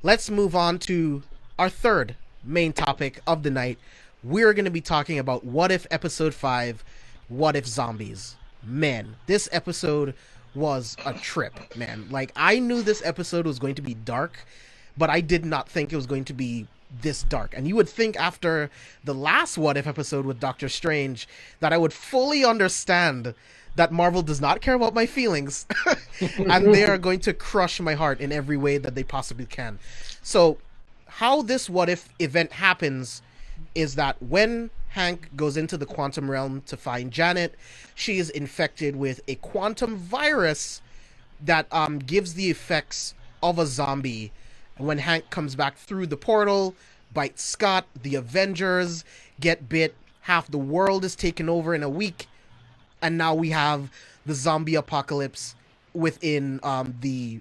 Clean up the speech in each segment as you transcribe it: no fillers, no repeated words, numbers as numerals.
let's move on to our third main topic of the night. We're going to be talking about What If Episode 5, What If Zombies. Man, this episode was a trip, man. Like, I knew this episode was going to be dark, but I did not think it was going to be this dark. And you would think after the last What If episode with Doctor Strange that I would fully understand that Marvel does not care about my feelings and they are going to crush my heart in every way that they possibly can. So, how this What If event happens is that when Hank goes into the quantum realm to find Janet, she is infected with a quantum virus that gives the effects of a zombie. When Hank comes back through the portal, bites Scott, the Avengers get bit, half the world is taken over in a week, and now we have the zombie apocalypse within the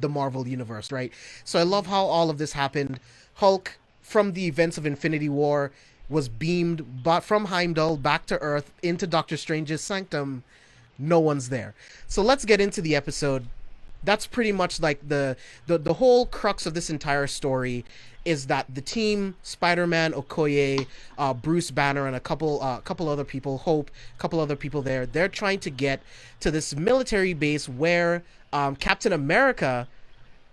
Marvel universe, right? So I love how all of this happened. Hulk, from the events of Infinity War, was beamed from Heimdall back to Earth into Doctor Strange's sanctum. No one's there. So let's get into the episode. That's pretty much like the whole crux of this entire story is that the team, Spider-Man, Okoye, Bruce Banner, and a couple other people, Hope, a couple other people there, they're trying to get to this military base where Captain America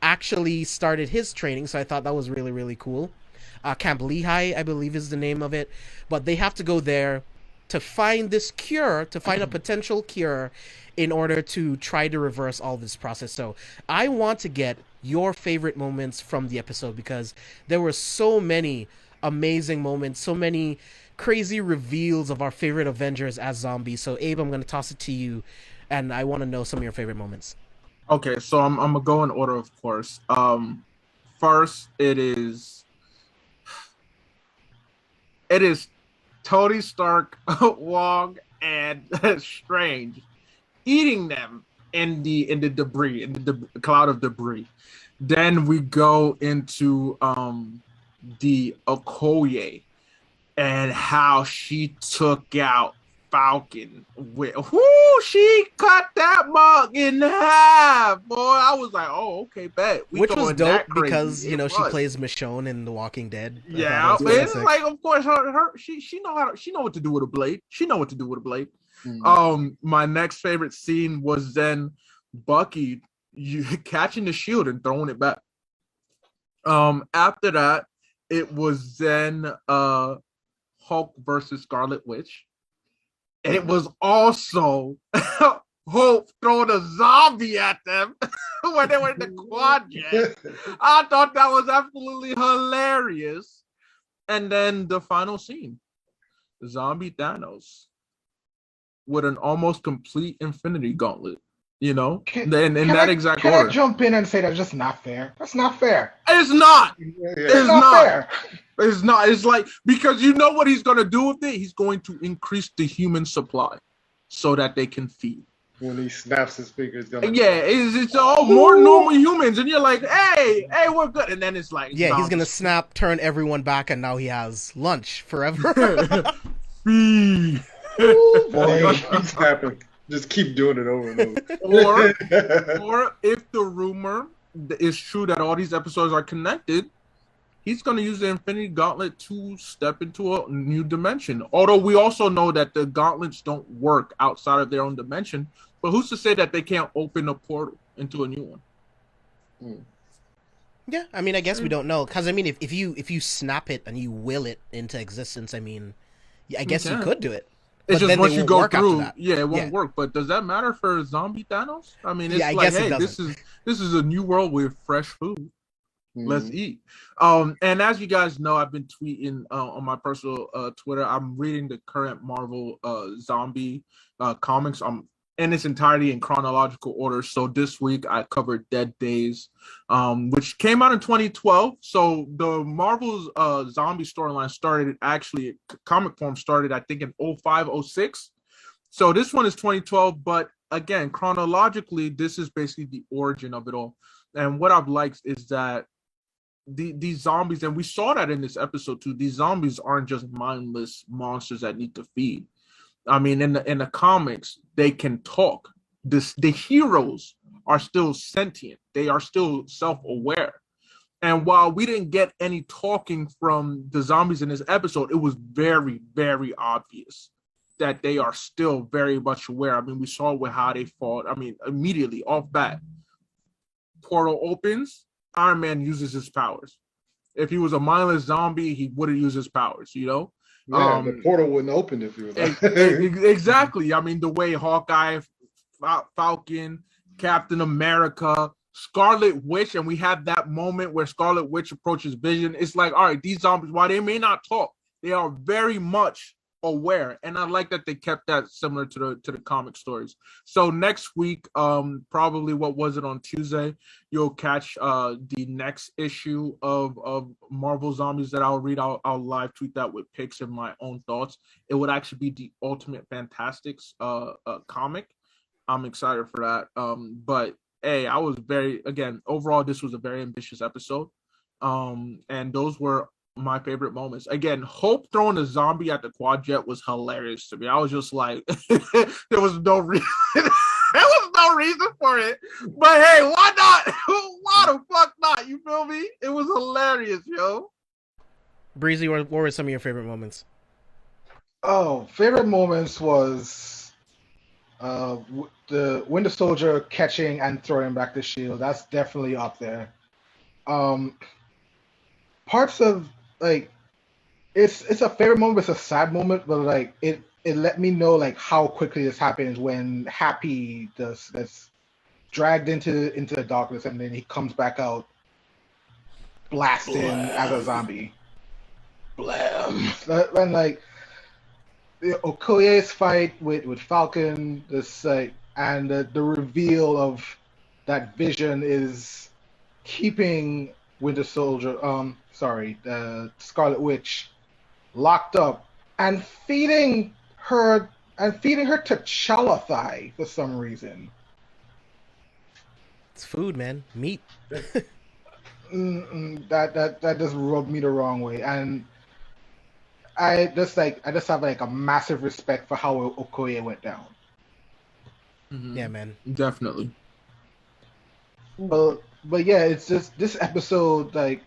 actually started his training. So I thought that was really, really cool. Camp Lehigh, I believe, is the name of it. But they have to go there to find this cure, to find a potential cure in order to try to reverse all this process. So I want to get your favorite moments from the episode because there were so many amazing moments, so many crazy reveals of our favorite Avengers as zombies. So Abe, I'm going to toss it to you and I want to know some of your favorite moments. Okay, so I'm gonna go in order, of course. First, it is Tony Stark, Wong, and Strange eating them in the debris, in the cloud of debris. Then we go into the Okoye and how she took out Falcon with she cut that mug in half, boy. I was like, oh, okay, bet. Which was dope because she plays Michonne in The Walking Dead. Yeah, it's like, of course, she know what to do with a blade. She know what to do with a blade. Mm-hmm. My next favorite scene was then Bucky catching the shield and throwing it back. After that, it was then Hulk versus Scarlet Witch. It was also Hope throwing a zombie at them when they were in the quadrant. I thought that was absolutely hilarious. And then the final scene, zombie Thanos with an almost complete Infinity Gauntlet. In that exact order. Can I jump in and say that's just not fair? That's not fair. It's not. It's not fair. It's not. It's like, because you know what he's going to do with it? He's going to increase the human supply so that they can feed. When he snaps his fingers, it's all more normal humans, and you're like, hey, we're good. And then it's like, he's going to snap, turn everyone back, and now he has lunch forever. Feed. Oh, boy. It's happening. Just keep doing it over and over. Or if the rumor is true that all these episodes are connected, he's going to use the Infinity Gauntlet to step into a new dimension. Although we also know that the gauntlets don't work outside of their own dimension. But who's to say that they can't open a portal into a new one? Yeah, I mean, I guess we don't know. Because, I mean, if you snap it and you will it into existence, I mean, I guess you could do it. It's just once you go through, it won't work. But does that matter for zombie Thanos? I mean, it's like, hey, this is a new world with fresh food. Mm-hmm. Let's eat. And as you guys know, I've been tweeting on my personal Twitter. I'm reading the current Marvel zombie comics in its entirety in chronological order. So this week I covered Dead Days, which came out in 2012. So the Marvel's zombie storyline started, actually, comic form started, I think, in 05, 06. So this one is 2012, but again, chronologically, this is basically the origin of it all. And what I've liked is that these zombies, and we saw that in this episode too, these zombies aren't just mindless monsters that need to feed. I mean, in the comics, they can talk. The heroes are still sentient. They are still self-aware. And while we didn't get any talking from the zombies in this episode, it was very, very obvious that they are still very much aware. I mean, we saw with how they fought. I mean, immediately off bat, portal opens, Iron Man uses his powers. If he was a mindless zombie, he wouldn't use his powers, you know? Yeah, the portal wouldn't open if he was exactly. I mean, the way Hawkeye, Falcon, Captain America, Scarlet Witch, and we have that moment where Scarlet Witch approaches Vision. It's like, all right, these zombies, while they may not talk, they are very much aware, and I like that they kept that similar to the comic stories. So next week, probably on Tuesday, you'll catch the next issue of Marvel Zombies that I'll read. I'll live tweet that with pics and my own thoughts. It would actually be the Ultimate Fantastics comic. I'm excited for that. But hey, I was overall this was a very ambitious episode. And those were my favorite moments. Again, Hope throwing a zombie at the quad jet was hilarious to me. I was just like, there was no reason. There was no reason for it. But hey, why not? Why the fuck not? You feel me? It was hilarious, yo. Breezy, what were some of your favorite moments? Oh, favorite moments was the Winter Soldier catching and throwing back the shield. That's definitely up there. Parts of like it's a favorite moment, it's a sad moment, but like it let me know like how quickly this happens when Happy that's dragged into the darkness and then he comes back out blasting as a zombie. Blam. And like the Okoye's fight with Falcon, this like and the reveal of that Vision is keeping Winter Soldier, Scarlet Witch, locked up and feeding her T'Challa thigh for some reason. It's food, man. Meat. That just rubbed me the wrong way, and I just have like a massive respect for how Okoye went down. Mm-hmm. Yeah, man. Definitely. But yeah, it's just this episode, like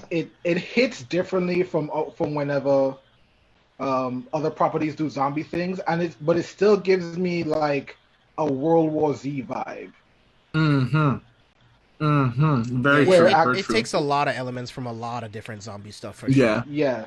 it hits differently from whenever other properties do zombie things, but it still gives me like a World War Z vibe. Very true. It takes a lot of elements from a lot of different zombie stuff for sure. Yeah.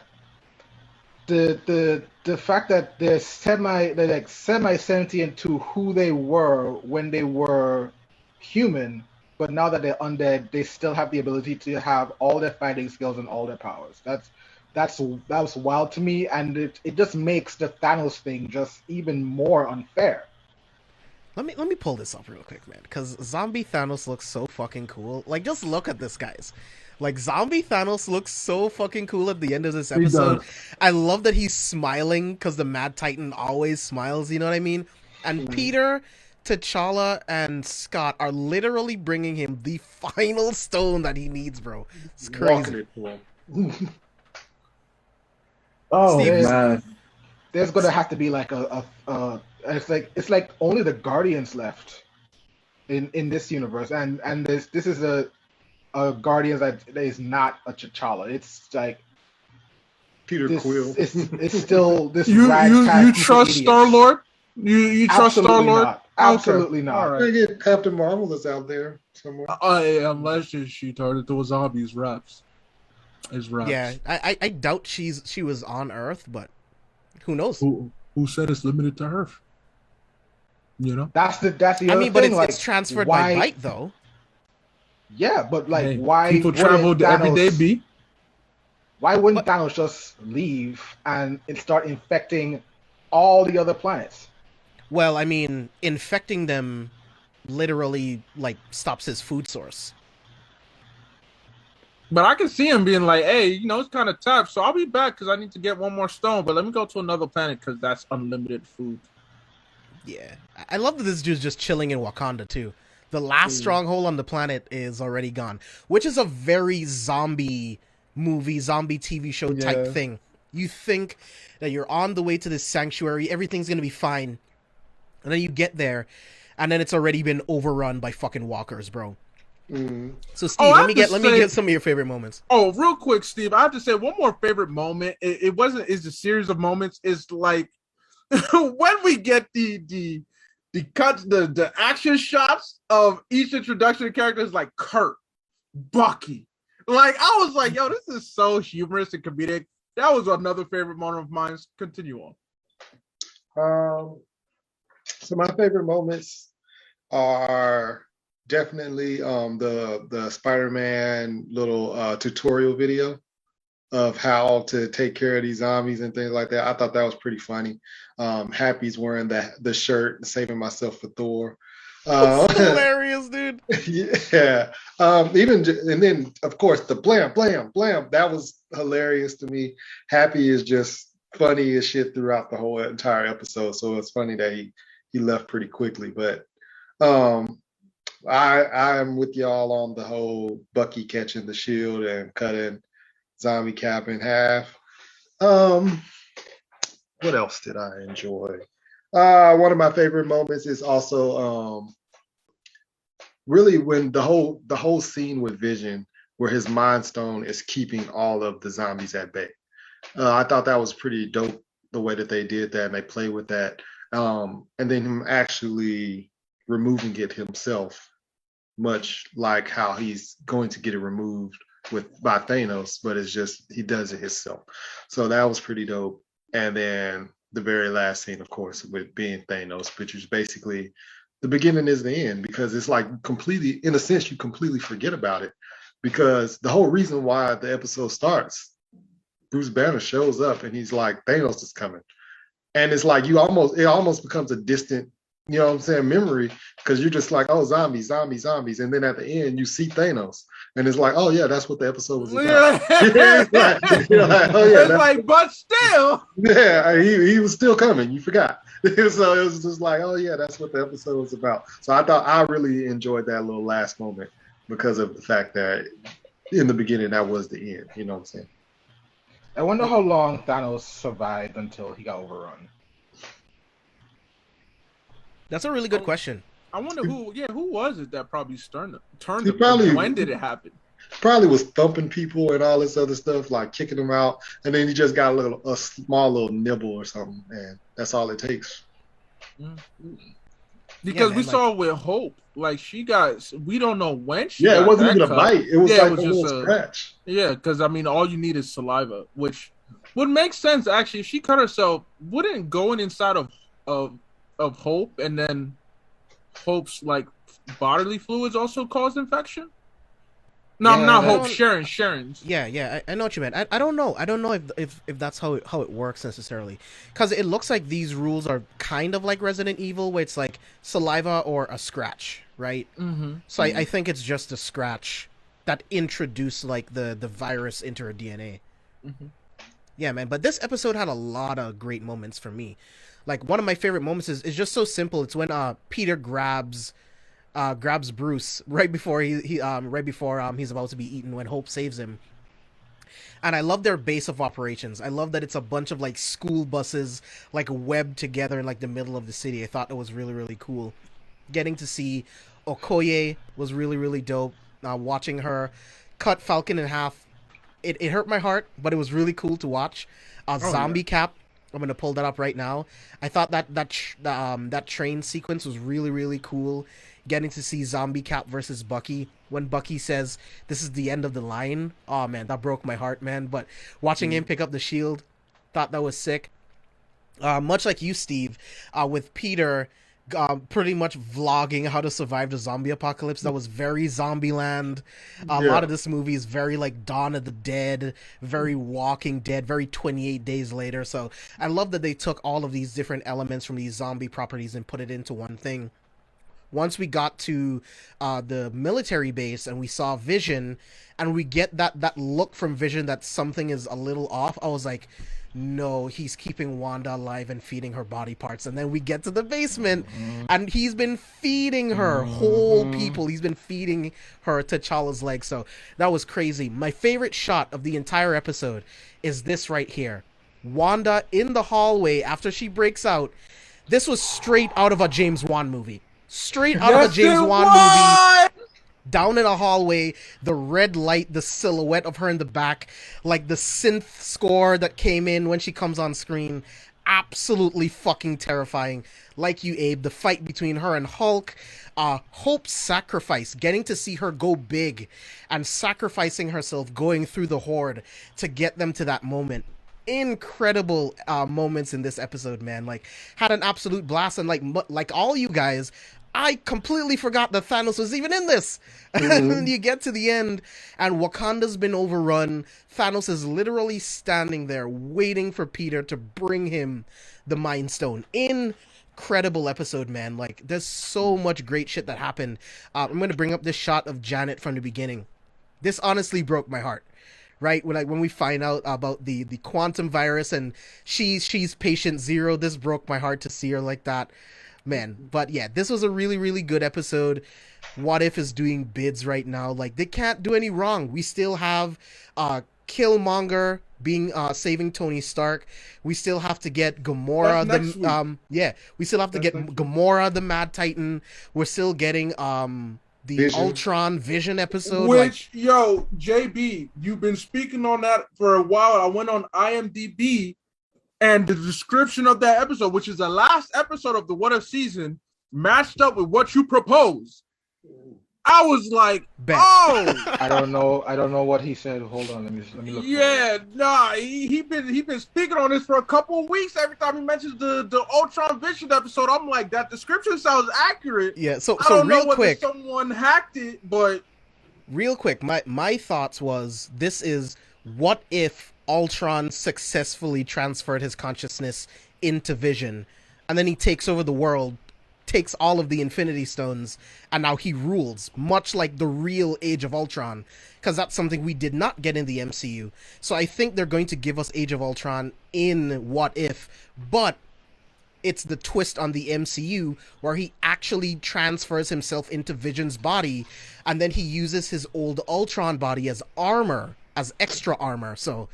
The fact that they're semi sentient to who they were when they were human. But now that they're undead, they still have the ability to have all their fighting skills and all their powers. That was wild to me, and it just makes the Thanos thing just even more unfair. Let me pull this up real quick, man, because Zombie Thanos looks so fucking cool. Like, just look at this, guys. Like, Zombie Thanos looks so fucking cool at the end of this episode. I love that he's smiling, because the Mad Titan always smiles, you know what I mean? And Peter, T'Challa, and Scott are literally bringing him the final stone that he needs, bro. It's crazy. Oh, man. There's gonna have to be like it's like only the Guardians left in this universe, and this is a Guardians that is not a T'Challa. It's like Peter Quill. It's still this. You trust Star-Lord? You trust Star-Lord? Absolutely not. All right. Get Captain Marvel that's out there somewhere. Unless she turned into a zombie's raps. Yeah, I doubt she was on Earth, but who knows? Who said it's limited to Earth? You know? That's the other thing. But like, it's transferred by bite, though. Yeah, but like, why people travel every day? B. Why wouldn't Thanos just leave and start infecting all the other planets? Well, I mean, infecting them literally like stops his food source. But I can see him being like, hey, it's kind of tough, so I'll be back because I need to get one more stone, but let me go to another planet because that's unlimited food. Yeah. I love that this dude's just chilling in Wakanda, too. The last stronghold on the planet is already gone, which is a very zombie movie, zombie TV show type thing. You think that you're on the way to this sanctuary, everything's going to be fine, and then you get there, and then it's already been overrun by fucking walkers, bro. So Steve, let me get some of your favorite moments. Oh, real quick, Steve, I have to say one more favorite moment. It's a series of moments. It's like when we get the cuts, the action shots of each introduction of characters, like Kurt, Bucky. Like, I was like, yo, this is so humorous and comedic. That was another favorite moment of mine. Continue on. So my favorite moments are definitely the Spider-Man little tutorial video of how to take care of these zombies and things like that. I thought that was pretty funny. Happy's wearing the shirt, saving myself for Thor. Hilarious, dude. Yeah. And then of course the blam, blam, blam. That was hilarious to me. Happy is just funny as shit throughout the whole entire episode. So it's funny that he left pretty quickly. But I'm with y'all on the whole Bucky catching the shield and cutting Zombie Cap in half. What else did I enjoy? One of my favorite moments is also really when the whole scene with Vision, where his Mind Stone is keeping all of the zombies at bay. I thought that was pretty dope, the way that they did that and they played with that. And then him actually removing it himself, much like how he's going to get it removed by Thanos, but it's just he does it himself. So that was pretty dope. And then the very last scene, of course, with being Thanos, which is basically the beginning is the end, because it's like completely, in a sense, you completely forget about it, because the whole reason why the episode starts, Bruce Banner shows up and he's like, Thanos is coming. And it's like it almost becomes a distant, you know what I'm saying, memory, because you're just like, oh, zombies. And then at the end, you see Thanos. And it's like, oh, yeah, that's what the episode was about. But still. Yeah, he was still coming. You forgot. So it was just like, oh, yeah, that's what the episode was about. So I really enjoyed that little last moment because of the fact that in the beginning, that was the end. You know what I'm saying? I wonder how long Thanos survived until he got overrun. That's a really good question. I wonder who was it that probably turned him? When did it happen? Probably was thumping people and all this other stuff, like kicking them out, and then he just got a small little nibble or something, and that's all it takes. Mm-hmm. Because we saw with Hope, like we don't know when she got it wasn't even a bite. It was like a little scratch. Yeah, because I mean, all you need is saliva, which would make sense actually. If she cut herself, wouldn't going inside of Hope and then Hope's like bodily fluids also cause infection? No, I'm not Hope. Sharon's. Yeah. I know what you meant. I don't know. I don't know if that's how it works necessarily, because it looks like these rules are kind of like Resident Evil, where it's like saliva or a scratch, right? Mm-hmm. So I think it's just a scratch that introduced like the virus into her DNA. Mm-hmm. Yeah, man. But this episode had a lot of great moments for me. Like, one of my favorite moments is just so simple. It's when Peter grabs Bruce right before he's about to be eaten, when Hope saves him. And I love their base of operations. I love that it's a bunch of like school buses like webbed together in like the middle of the city. I thought it was really, really cool. Getting to see Okoye was really, really dope. Watching her cut Falcon in half, it hurt my heart, but it was really cool to watch. Zombie Cap, I'm gonna pull that up right now. I thought that train sequence was really, really cool. Getting to see Zombie Cap versus Bucky, when Bucky says this is the end of the line. Oh man, that broke my heart, man. But watching him pick up the shield, thought that was sick. Much like you, Steve, with Peter pretty much vlogging how to survive the zombie apocalypse. That was very Zombieland. A lot of this movie is very like Dawn of the Dead, very Walking Dead, very 28 Days Later. So I love that they took all of these different elements from these zombie properties and put it into one thing. Once we got to the military base and we saw Vision, and we get that look from Vision that something is a little off, I was like, no, he's keeping Wanda alive and feeding her body parts. And then we get to the basement, and he's been feeding her whole people. He's been feeding her T'Challa's legs. So that was crazy. My favorite shot of the entire episode is this right here. Wanda in the hallway after she breaks out. This was straight out of a James Wan movie. Straight out of a James Wan movie. down in a hallway, the red light, the silhouette of her in the back, like the synth score that came in when she comes on screen. Absolutely fucking terrifying. Like you, Abe, the fight between her and Hulk, Hope's sacrifice, getting to see her go big and sacrificing herself, going through the Horde to get them to that moment. Incredible moments in this episode, man. Like, had an absolute blast, and like all you guys, I completely forgot that Thanos was even in this. Mm-hmm. And you get to the end, and Wakanda's been overrun. Thanos is literally standing there waiting for Peter to bring him the Mind Stone. Incredible episode, man. Like, there's so much great shit that happened. I'm going to bring up this shot of Janet from the beginning. This honestly broke my heart. Right? When we find out about the quantum virus and she's patient zero, this broke my heart to see her like that. Man, but yeah, this was a really, really good episode. What If is doing bids right now. Like, they can't do any wrong. We still have Killmonger being saving Tony Stark. We still have to get Gamora we still have to get Gamora the Mad Titan. We're still getting the Vision. Ultron Vision episode. Which, JB, you've been speaking on that for a while. I went on IMDb, and the description of that episode, which is the last episode of the What If season, matched up with what you proposed. I was like, oh, I don't know what he said. Hold on, let me look. Yeah, he been speaking on this for a couple of weeks. Every time he mentions the Ultron Vision episode, I'm like, that description sounds accurate. Yeah, so I don't real know whether quick, someone hacked it, but real quick, my thoughts was, this is what if Ultron successfully transferred his consciousness into Vision, and then he takes over the world, takes all of the Infinity Stones, and now he rules, much like the real Age of Ultron, because that's something we did not get in the MCU. So I think they're going to give us Age of Ultron in What If, but it's the twist on the MCU where he actually transfers himself into Vision's body, and then he uses his old Ultron body as armor, as extra armor. So,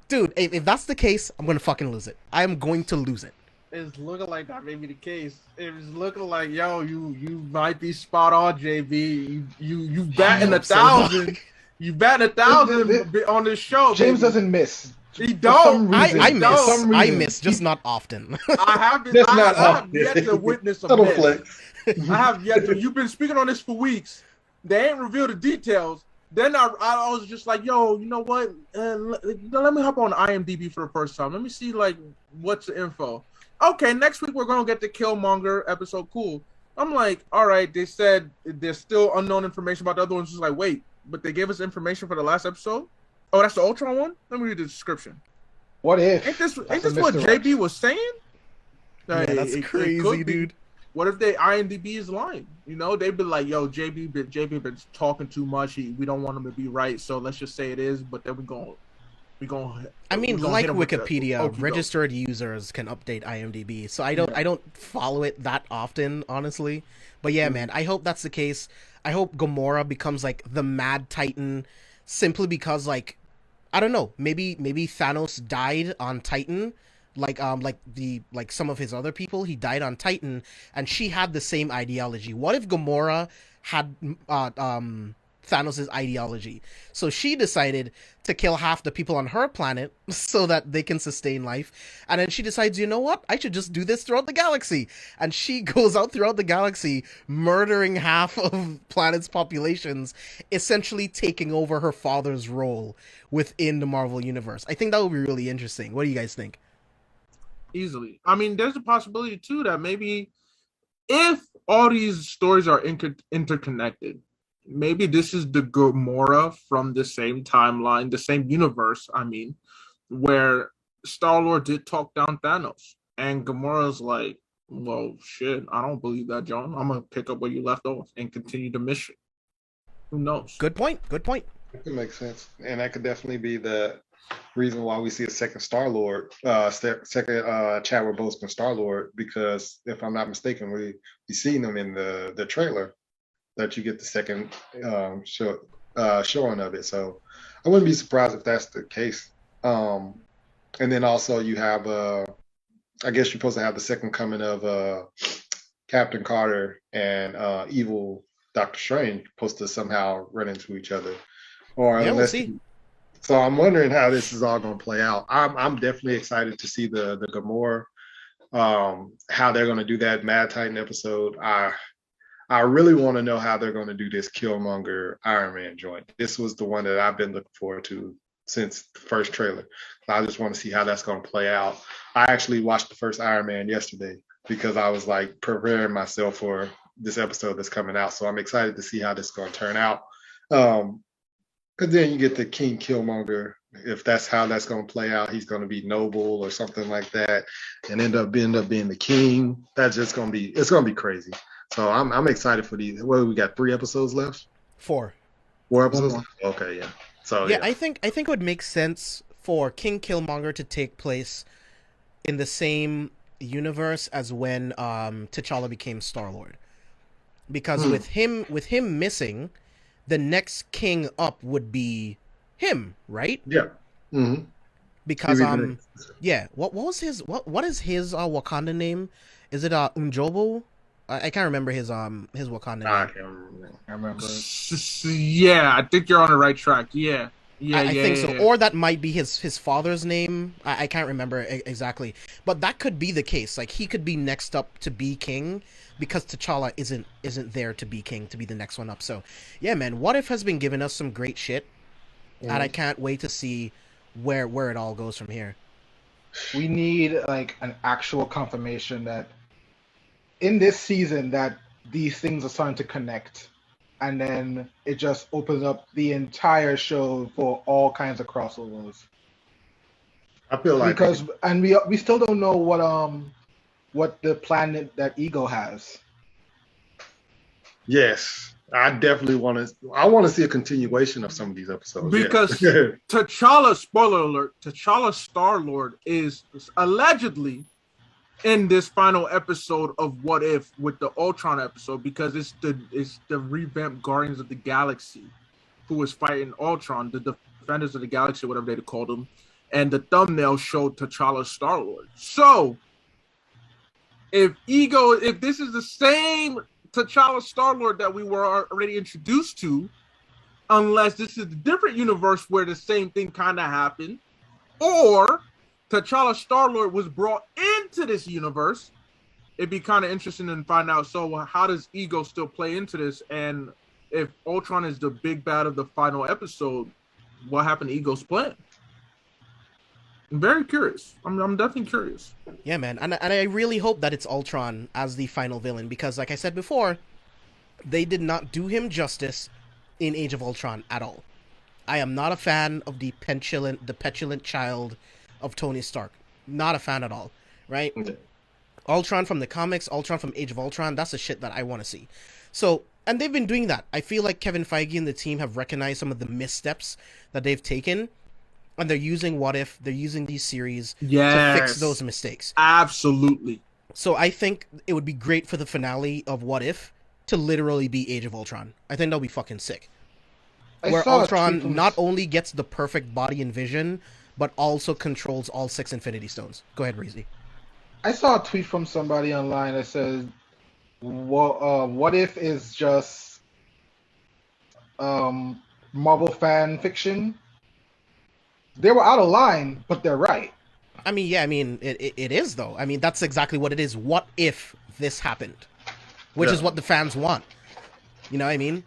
dude, if that's the case, I'm going to fucking lose it. I am going to lose it. It's looking like that may be the case. It's looking like, you might be spot on, JB. You batting 1,000. You batting 1,000 on this show. James doesn't miss. He don't. I miss, just not often. I have yet to witness a miss. I have yet to. You've been speaking on this for weeks. They ain't revealed the details. Then I was just like, you know what? Let me hop on IMDb for the first time. Let me see, like, what's the info. Okay, next week we're going to get the Killmonger episode. Cool. I'm like, all right, they said there's still unknown information about the other ones. Just like, wait, but they gave us information for the last episode? Oh, that's the Ultron one? Let me read the description. What if? Ain't this what JB was saying? Yeah, that's crazy, dude. What if they IMDb is lying? They'd be like, JB been talking too much. We don't want him to be right, so let's just say it is, but then we going like Wikipedia, registered users can update IMDb, so I don't follow it that often, honestly. But yeah, man, I hope that's the case. I hope Gamora becomes like the Mad Titan, simply because, like, I don't know, maybe Thanos died on Titan, like some of his other people. He died on Titan, and she had the same ideology. What if Gamora had Thanos' ideology? So she decided to kill half the people on her planet so that they can sustain life, and then she decides, you know what, I should just do this throughout the galaxy, and she goes out throughout the galaxy murdering half of planet's populations, essentially taking over her father's role within the Marvel universe. I think that would be really interesting. What do you guys think? Easily. I mean, there's a possibility too that maybe if all these stories are interconnected, maybe this is the Gamora from the same timeline, the same universe, where Star-Lord did talk down Thanos. And Gamora's like, well, shit, I don't believe that, John. I'm going to pick up where you left off and continue the mission. Who knows? Good point. It could make sense. And that could definitely be the reason why we see a second Star-Lord, second Chadwick Boseman Star-Lord, because if I'm not mistaken, we seen him in the trailer, that you get the second showing of it. So I wouldn't be surprised if that's the case. And then also you have, I guess you're supposed to have the second coming of Captain Carter and evil Doctor Strange supposed to somehow run into each other, or yeah, unless. We'll see. So I'm wondering how this is all going to play out. I'm definitely excited to see the Gamora, how they're going to do that Mad Titan episode. I really want to know how they're going to do this Killmonger Iron Man joint. This was the one that I've been looking forward to since the first trailer. I just want to see how that's going to play out. I actually watched the first Iron Man yesterday because I was like preparing myself for this episode that's coming out. So I'm excited to see how this is going to turn out. Because then you get the King Killmonger. If that's how that's going to play out, he's going to be noble or something like that, and end up being the king. That's just going to be, it's going to be crazy. So I'm excited for these. Well, we got 3 episodes left. 4 episodes. Okay, yeah. So yeah, I think it would make sense for King Killmonger to take place in the same universe as when T'Challa became Star-Lord, because with him missing, the next king up would be him, right? Yeah. Mm-hmm. Because yeah, what is his Wakanda name? Is it Umjobo? I can't remember his Wakanda name. I can't remember. Yeah, I think you're on the right track. Yeah. I think so. Or that might be his father's name. I can't remember exactly. But that could be the case. Like, he could be next up to be king because T'Challa isn't there to be king, to be the next one up. So, yeah, man, What If has been giving us some great shit. And I can't wait to see where it all goes from here. We need, like, an actual confirmation that in this season that these things are starting to connect, and then it just opens up the entire show for all kinds of crossovers. I feel like we still don't know what the planet that Ego has. Yes, I definitely want to see a continuation of some of these episodes because T'Challa, spoiler alert, T'Challa Star-Lord is allegedly in this final episode of What If with the Ultron episode, because it's the revamped Guardians of the Galaxy who is fighting Ultron, the Defenders of the Galaxy, whatever they called them, and the thumbnail showed T'Challa Star-Lord. So if this is the same T'Challa Star-Lord that we were already introduced to, unless this is a different universe where the same thing kind of happened, or T'Challa Star-Lord was brought into this universe, it'd be kind of interesting to find out. So how does Ego still play into this? And if Ultron is the big bad of the final episode, what happened to Ego's plan? I'm very curious. I'm definitely curious. Yeah, man. And I really hope that it's Ultron as the final villain, because like I said before, they did not do him justice in Age of Ultron at all. I am not a fan of the petulant child of Tony Stark. Not a fan at all, right? Okay. Ultron from the comics, Ultron from Age of Ultron, that's the shit that I want to see. So, and they've been doing that. I feel like Kevin Feige and the team have recognized some of the missteps that they've taken, and they're using What If, they're using these series to fix those mistakes. Absolutely. So I think it would be great for the finale of What If to literally be Age of Ultron. I think that'll be fucking sick. Where Ultron not only gets the perfect body and vision, but also controls all 6 Infinity Stones. Go ahead, Reezy. I saw a tweet from somebody online that says, What If is just Marvel fan fiction? They were out of line, but they're right. I mean, yeah, it is, though. I mean, that's exactly what it is. What if this happened? Which is what the fans want. You know what I mean?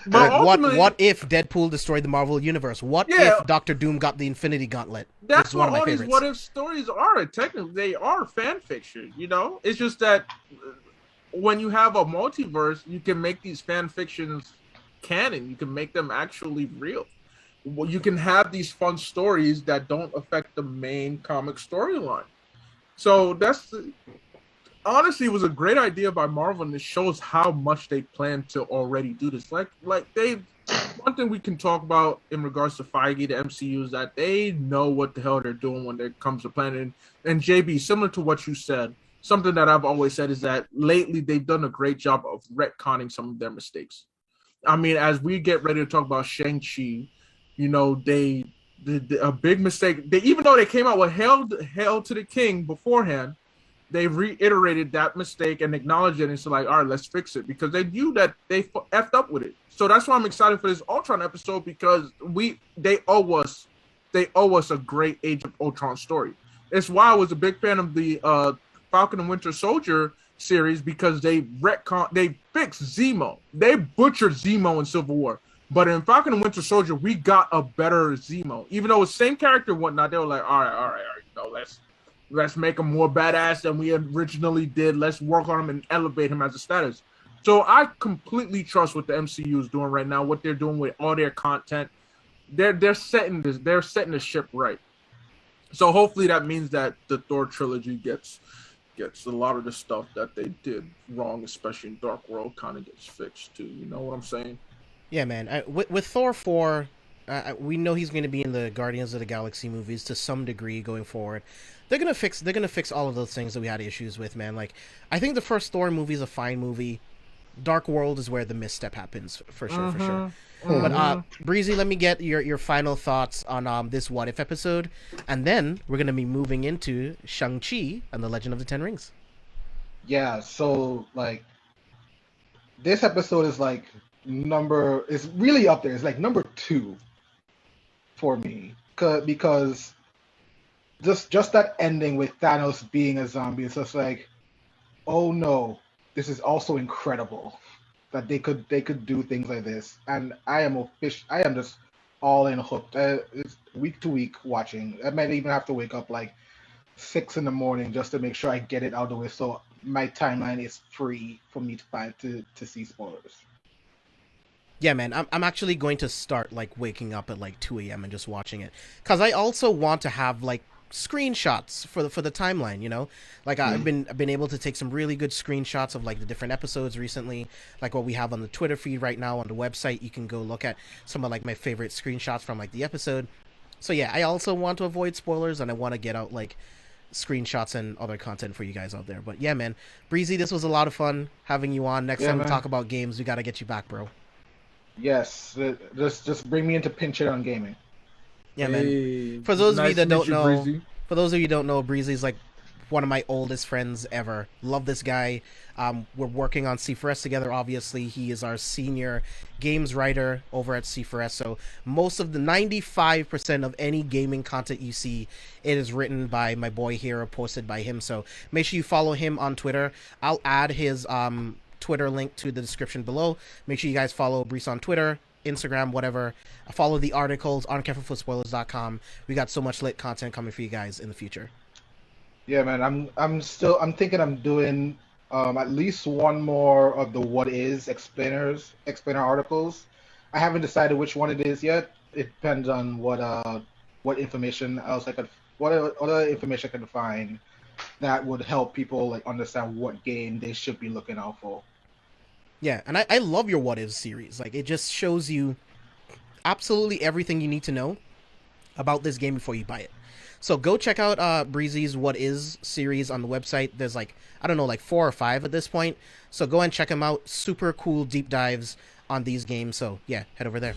But what if Deadpool destroyed the Marvel Universe? What if Doctor Doom got the Infinity Gauntlet? That's what all these what if stories are. Technically, they are fan fiction. You know, it's just that when you have a multiverse, you can make these fan fictions canon. You can make them actually real. You can have these fun stories that don't affect the main comic storyline. So honestly, it was a great idea by Marvel, and it shows how much they plan to already do this. Like one thing we can talk about in regards to Feige, the MCU, is that they know what the hell they're doing when it comes to planning. And JB, similar to what you said, something that I've always said is that lately they've done a great job of retconning some of their mistakes. I mean, as we get ready to talk about Shang-Chi, you know, a big mistake. Even though they came out with Hail to the King beforehand, they reiterated that mistake and acknowledged it, and it's like, all right, let's fix it, because they knew that they effed up with it. So that's why I'm excited for this Ultron episode, because they owe us a great Age of Ultron story. It's why I was a big fan of the Falcon and Winter Soldier series, because they fixed Zemo. They butchered Zemo in Civil War. But in Falcon and Winter Soldier, we got a better Zemo. Even though it's the same character and whatnot, they were like, all right, let's make him more badass than we originally did. Let's work on him and elevate him as a status. So I completely trust what the MCU is doing right now, what they're doing with all their content. They're setting the ship right. So hopefully that means that the Thor trilogy gets a lot of the stuff that they did wrong, especially in Dark World, kind of gets fixed too. You know what I'm saying? Yeah, man. With Thor 4, we know he's going to be in the Guardians of the Galaxy movies to some degree going forward. They're gonna fix all of those things that we had issues with, man. Like, I think the first Thor movie is a fine movie. Dark World is where the misstep happens, for sure. Mm-hmm. But Breezy, let me get your final thoughts on this What If episode, and then we're gonna be moving into Shang-Chi and the Legend of the Ten Rings. Yeah, so like this episode is like it's really up there. It's like number 2 for me, because just that ending with Thanos being a zombie, it's just like, oh no, this is also incredible that they could do things like this. And I am just all in hooked. It's week to week watching. I might even have to wake up like 6 a.m. just to make sure I get it out of the way, so my timeline is free for me to see spoilers. Yeah, man, I'm actually going to start like waking up at like 2 a.m. and just watching it, because I also want to have like screenshots for the timeline, you know. Like I've been able to take some really good screenshots of like the different episodes recently, like what we have on the Twitter feed right now on the website. You can go look at some of like my favorite screenshots from like the episode. So yeah, I also want to avoid spoilers, and I want to get out like screenshots and other content for you guys out there. But yeah, man, Breezy, this was a lot of fun having you on. Next time we talk about games, we got to get you back, bro. Yes, just bring me into pinch it on gaming. Yeah, man. For those of you that don't know, Breezy's like one of my oldest friends ever. Love this guy. We're working on C4S together, obviously. He is our senior games writer over at C4S. So most of the 95% of any gaming content you see, it is written by my boy here or posted by him. So make sure you follow him on Twitter. I'll add his Twitter link to the description below. Make sure you guys follow Breeze on Twitter, Instagram, whatever. Follow the articles on carefulfootspoilers.com. We got so much lit content coming for you guys in the future. Yeah, man. I'm thinking I'm doing at least one more of the what is explainer articles. I haven't decided which one it is yet. It depends on what information else what other information I can find that would help people like understand what game they should be looking out for. Yeah, and I love your What If series. Like, it just shows you absolutely everything you need to know about this game before you buy it. So go check out Breezy's What Is series on the website. There's like, I don't know, like 4 or 5 at this point. So go and check them out. Super cool deep dives on these games. So yeah, head over there.